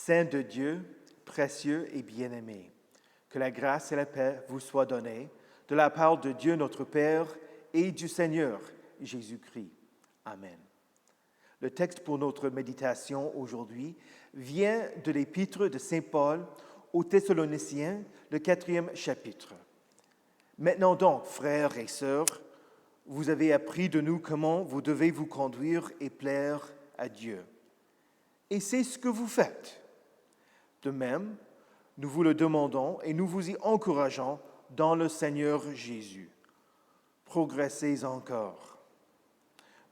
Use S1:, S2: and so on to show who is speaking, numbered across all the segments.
S1: Saints de Dieu, précieux et bien-aimés, que la grâce et la paix vous soient données de la part de Dieu notre Père et du Seigneur Jésus-Christ. Amen. Le texte pour notre méditation aujourd'hui vient de l'épître de Saint Paul aux Thessaloniciens, le 4e chapitre. Maintenant donc, frères et sœurs, vous avez appris de nous comment vous devez vous conduire et plaire à Dieu. Et c'est ce que vous faites. De même, nous vous le demandons et nous vous y encourageons dans le Seigneur Jésus. Progressez encore.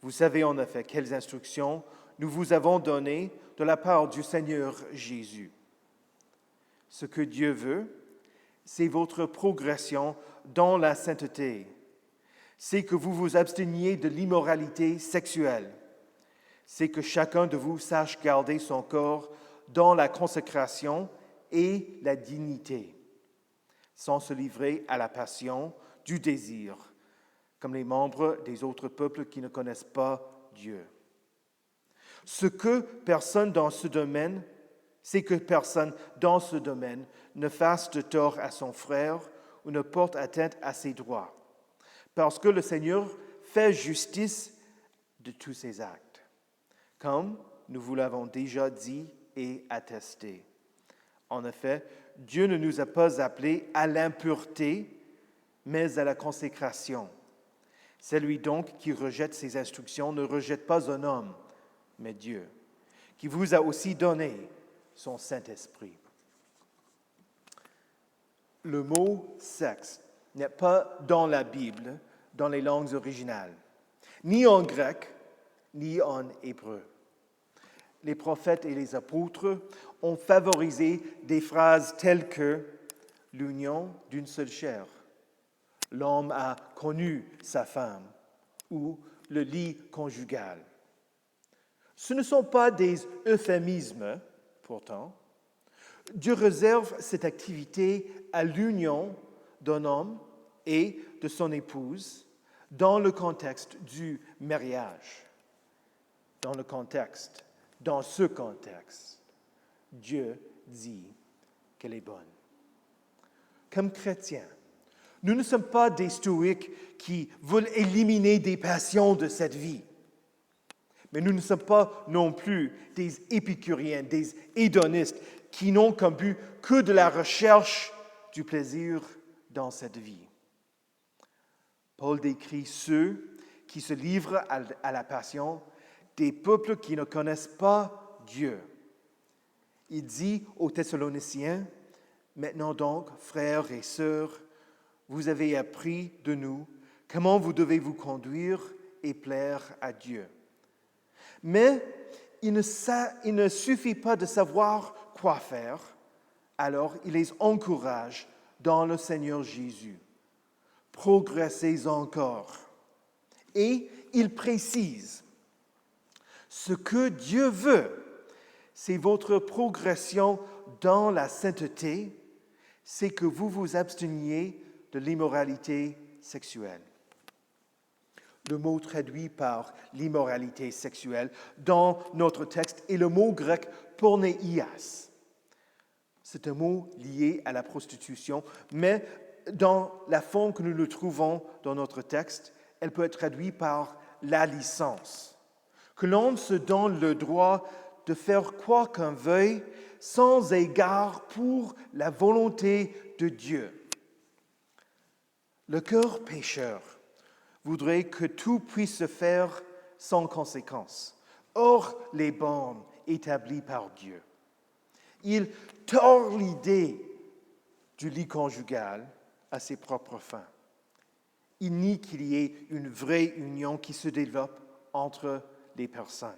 S1: Vous savez en effet quelles instructions nous vous avons données de la part du Seigneur Jésus. Ce que Dieu veut, c'est votre progression dans la sainteté. C'est que vous vous absteniez de l'immoralité sexuelle. C'est que chacun de vous sache garder son corps dans la consécration et la dignité, sans se livrer à la passion du désir, comme les membres des autres peuples qui ne connaissent pas Dieu. C'est que personne dans ce domaine ne fasse de tort à son frère ou ne porte atteinte à ses droits, parce que le Seigneur fait justice de tous ses actes, comme nous vous l'avons déjà dit et attesté. En effet, Dieu ne nous a pas appelés à l'impureté, mais à la consécration. Celui donc qui rejette ses instructions ne rejette pas un homme, mais Dieu, qui vous a aussi donné son Saint-Esprit. Le mot « sexe » n'est pas dans la Bible, dans les langues originales, ni en grec, ni en hébreu. Les prophètes et les apôtres ont favorisé des phrases telles que « l'union d'une seule chair »,« l'homme a connu sa femme » ou « le lit conjugal ». Ce ne sont pas des euphémismes, pourtant. Dieu réserve cette activité à l'union d'un homme et de son épouse dans le contexte du mariage. Dans ce contexte, Dieu dit qu'elle est bonne. Comme chrétiens, nous ne sommes pas des stoïques qui veulent éliminer des passions de cette vie. Mais nous ne sommes pas non plus des épicuriens, des hédonistes qui n'ont comme but que de la recherche du plaisir dans cette vie. Paul décrit ceux qui se livrent à la passion, des peuples qui ne connaissent pas Dieu. Il dit aux Thessaloniciens, « Maintenant donc, frères et sœurs, vous avez appris de nous comment vous devez vous conduire et plaire à Dieu. » Mais il ne suffit pas de savoir quoi faire, alors il les encourage dans le Seigneur Jésus. Progressez encore. Et il précise, ce que Dieu veut, c'est votre progression dans la sainteté, c'est que vous vous absteniez de l'immoralité sexuelle. Le mot traduit par l'immoralité sexuelle dans notre texte est le mot grec pornéias. C'est un mot lié à la prostitution, mais dans la forme que nous le trouvons dans notre texte, elle peut être traduite par la licence. Que l'homme se donne le droit de faire quoi qu'on veuille sans égard pour la volonté de Dieu. Le cœur pécheur voudrait que tout puisse se faire sans conséquence, hors les bornes établies par Dieu. Il tord l'idée du lit conjugal à ses propres fins. Il nie qu'il y ait une vraie union qui se développe entre les personnes.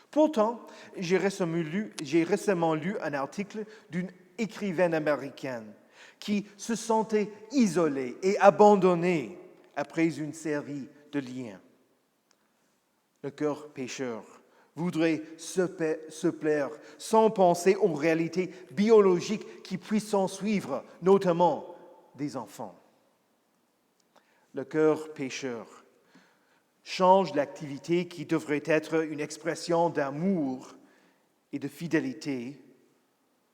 S1: Pourtant, j'ai récemment lu un article d'une écrivaine américaine qui se sentait isolée et abandonnée après une série de liens. Le cœur pécheur voudrait se plaire sans penser aux réalités biologiques qui puissent s'en suivre, notamment des enfants. Le cœur pécheur change l'activité qui devrait être une expression d'amour et de fidélité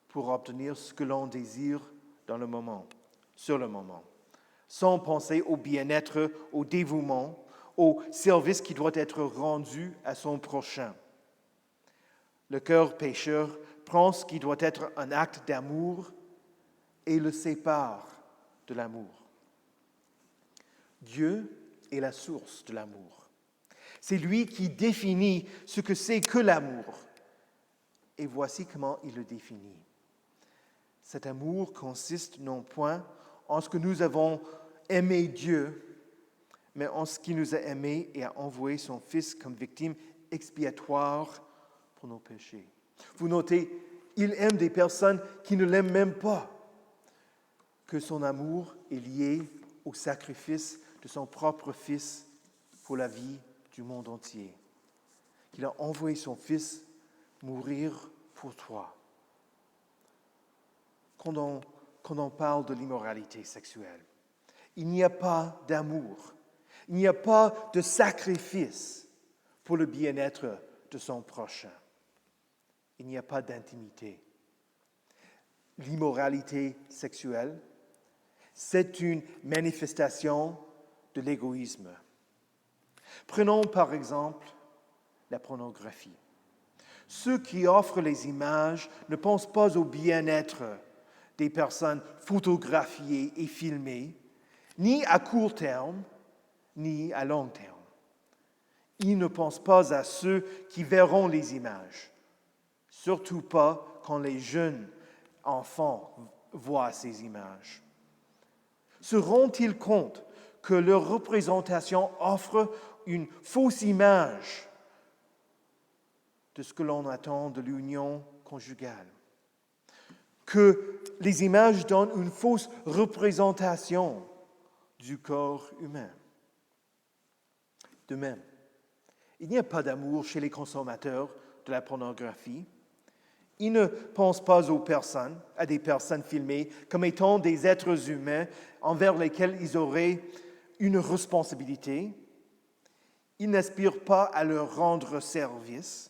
S1: pour obtenir ce que l'on désire dans le moment, sur le moment, sans penser au bien-être, au dévouement, au service qui doit être rendu à son prochain. Le cœur pécheur prend ce qui doit être un acte d'amour et le sépare de l'amour. Dieu est la source de l'amour. C'est lui qui définit ce que c'est que l'amour. Et voici comment il le définit. Cet amour consiste non point en ce que nous avons aimé Dieu, mais en ce qu'il nous a aimés et a envoyé son Fils comme victime expiatoire pour nos péchés. Vous notez, il aime des personnes qui ne l'aiment même pas, que son amour est lié au sacrifice de son propre Fils pour la vie du monde entier. Il a envoyé son Fils mourir pour toi. Quand on parle de l'immoralité sexuelle, il n'y a pas d'amour, il n'y a pas de sacrifice pour le bien-être de son prochain. Il n'y a pas d'intimité. L'immoralité sexuelle, c'est une manifestation de l'égoïsme. Prenons par exemple la pornographie. Ceux qui offrent les images ne pensent pas au bien-être des personnes photographiées et filmées, ni à court terme, ni à long terme. Ils ne pensent pas à ceux qui verront les images, surtout pas quand les jeunes enfants voient ces images. Se rendent-ils compte que leur représentation offre une fausse image de ce que l'on attend de l'union conjugale? Que les images donnent une fausse représentation du corps humain? De même, il n'y a pas d'amour chez les consommateurs de la pornographie. Ils ne pensent pas à des personnes filmées comme étant des êtres humains envers lesquels ils auraient une responsabilité. Ils n'aspirent pas à leur rendre service.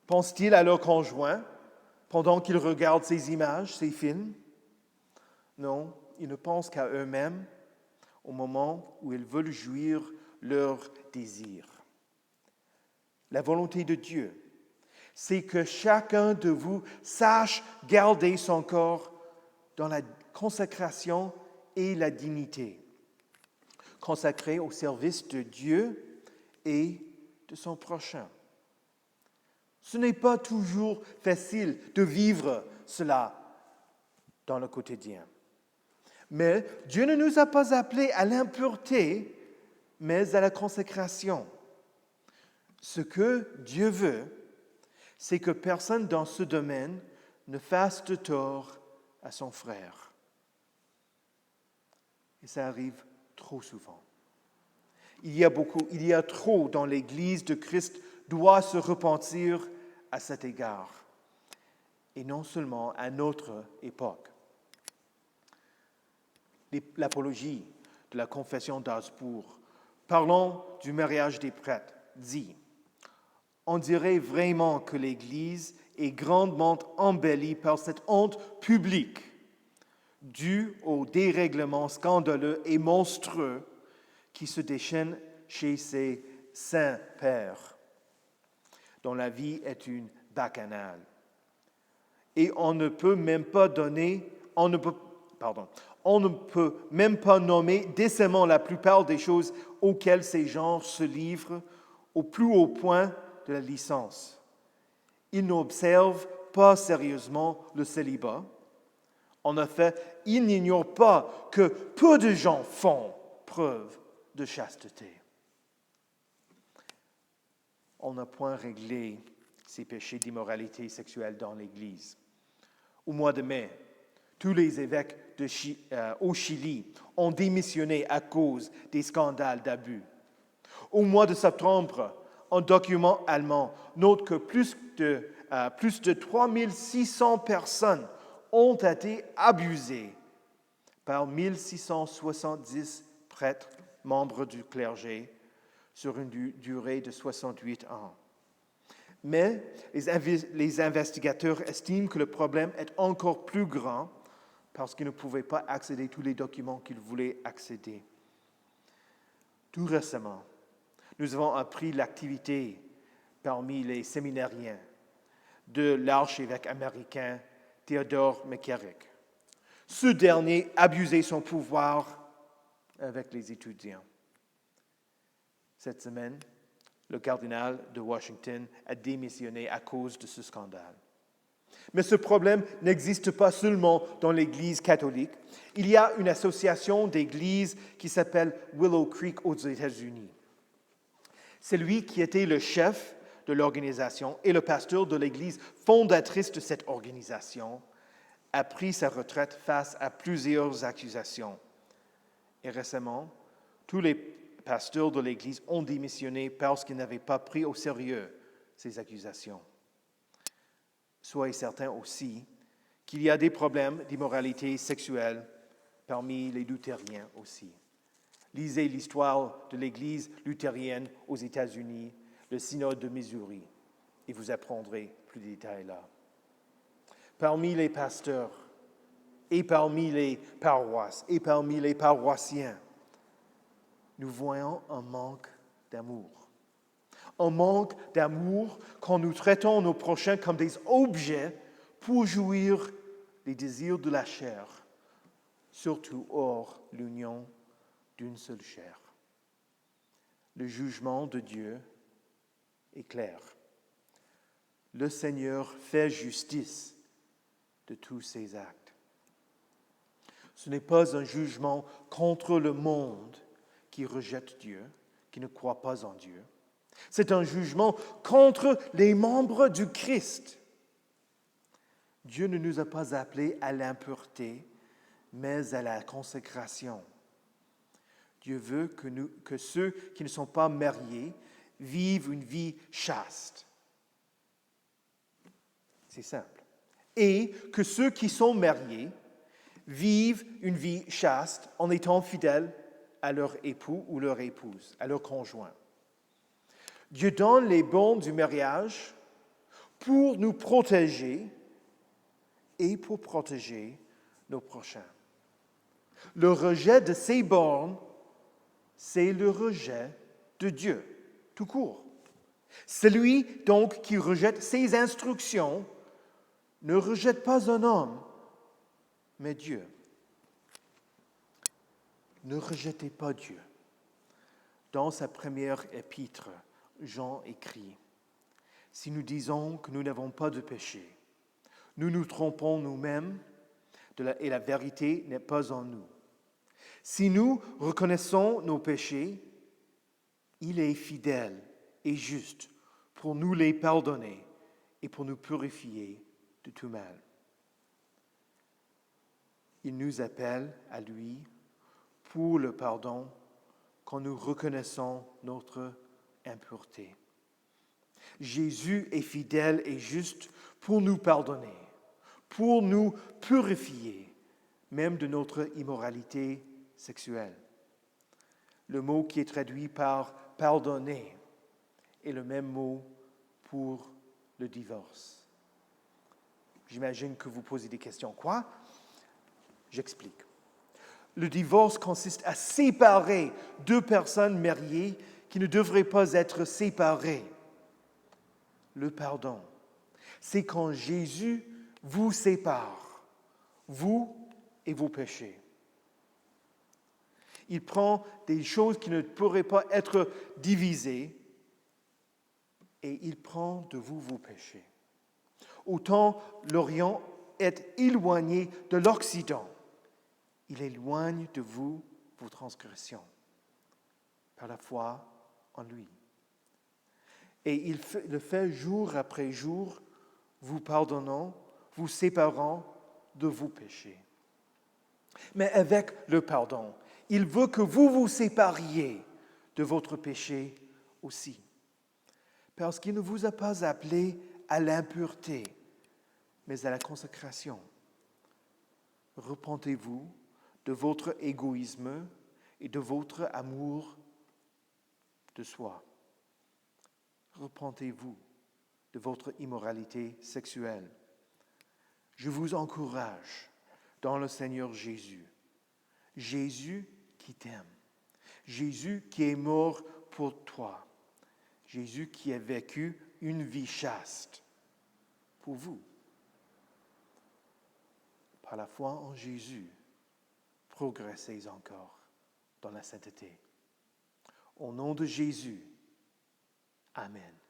S1: Pensent-ils à leur conjoint pendant qu'ils regardent ces images, ces films? Non, ils ne pensent qu'à eux-mêmes au moment où ils veulent jouir leurs désirs. La volonté de Dieu, c'est que chacun de vous sache garder son corps dans la consécration et la dignité, consacré au service de Dieu et de son prochain. Ce n'est pas toujours facile de vivre cela dans le quotidien. Mais Dieu ne nous a pas appelés à l'impureté, mais à la consécration. Ce que Dieu veut, c'est que personne dans ce domaine ne fasse de tort à son frère. Et ça arrive trop souvent. Il y a trop dans l'Église de Christ doit se repentir à cet égard, et non seulement à notre époque. L'apologie de la confession d'Habsbourg, parlant du mariage des prêtres, dit « On dirait vraiment que l'Église est grandement embellie par cette honte publique due au dérèglement scandaleux et monstrueux qui se déchaîne chez ces saints pères, dont la vie est une bacchanale. Et on ne peut même pas nommer décemment la plupart des choses auxquelles ces gens se livrent au plus haut point de la licence. Ils n'observent pas sérieusement le célibat. En effet, ils n'ignorent pas que peu de gens font preuve de chasteté. On n'a point réglé ces péchés d'immoralité sexuelle dans l'Église. Au mois de mai, tous les évêques au Chili ont démissionné à cause des scandales d'abus. Au mois de septembre, un document allemand note que plus de 3600 personnes ont été abusées par 1670 prêtres, membres du clergé, sur une durée de 68 ans. Mais les investigateurs estiment que le problème est encore plus grand parce qu'ils ne pouvaient pas accéder à tous les documents qu'ils voulaient accéder. Tout récemment, nous avons appris l'activité parmi les séminariens de l'archevêque américain Theodore McCarrick. Ce dernier abusait son pouvoir avec les étudiants. Cette semaine, le cardinal de Washington a démissionné à cause de ce scandale. Mais ce problème n'existe pas seulement dans l'Église catholique. Il y a une association d'églises qui s'appelle Willow Creek aux États-Unis. C'est lui qui était le chef de l'organisation et le pasteur de l'Église fondatrice de cette organisation a pris sa retraite face à plusieurs accusations. Et récemment, tous les pasteurs de l'Église ont démissionné parce qu'ils n'avaient pas pris au sérieux ces accusations. Soyez certains aussi qu'il y a des problèmes d'immoralité sexuelle parmi les luthériens aussi. Lisez l'histoire de l'Église luthérienne aux États-Unis, le synode de Missouri, et vous apprendrez plus de détails là. Parmi les pasteurs, et parmi les paroisses, et parmi les paroissiens, nous voyons un manque d'amour. Un manque d'amour quand nous traitons nos prochains comme des objets pour jouir des désirs de la chair, surtout hors l'union d'une seule chair. Le jugement de Dieu est clair. Le Seigneur fait justice de tous ses actes. Ce n'est pas un jugement contre le monde qui rejette Dieu, qui ne croit pas en Dieu. C'est un jugement contre les membres du Christ. Dieu ne nous a pas appelés à l'impureté, mais à la consécration. Dieu veut que ceux qui ne sont pas mariés vivent une vie chaste. C'est simple. Et que ceux qui sont mariés vivent une vie chaste en étant fidèles à leur époux ou leur épouse, à leur conjoint. Dieu donne les bons du mariage pour nous protéger et pour protéger nos prochains. Le rejet de ces bornes, c'est le rejet de Dieu, tout court. Celui donc qui rejette ses instructions ne rejette pas un homme, mais Dieu. Ne rejetez pas Dieu. Dans sa première épître, Jean écrit, « Si nous disons que nous n'avons pas de péché, nous nous trompons nous-mêmes et la vérité n'est pas en nous. Si nous reconnaissons nos péchés, il est fidèle et juste pour nous les pardonner et pour nous purifier de tout mal. » Il nous appelle à lui pour le pardon quand nous reconnaissons notre impureté. Jésus est fidèle et juste pour nous pardonner, pour nous purifier, même de notre immoralité sexuelle. Le mot qui est traduit par « pardonner » est le même mot pour le divorce. J'imagine que vous posez des questions. Quoi? J'explique. Le divorce consiste à séparer deux personnes mariées qui ne devraient pas être séparées. Le pardon, c'est quand Jésus vous sépare, vous et vos péchés. Il prend des choses qui ne pourraient pas être divisées et il prend de vous vos péchés. Autant l'Orient est éloigné de l'Occident, il éloigne de vous vos transgressions par la foi en lui. Et il le fait jour après jour, vous pardonnant, vous séparant de vos péchés. Mais avec le pardon, il veut que vous vous sépariez de votre péché aussi. Parce qu'il ne vous a pas appelé à l'impureté, mais à la consécration. Repentez-vous de votre égoïsme et de votre amour de soi. Repentez-vous de votre immoralité sexuelle. Je vous encourage dans le Seigneur Jésus. Jésus qui t'aime. Jésus qui est mort pour toi. Jésus qui a vécu une vie chaste pour vous. Par la foi en Jésus, progressez encore dans la sainteté. Au nom de Jésus, Amen.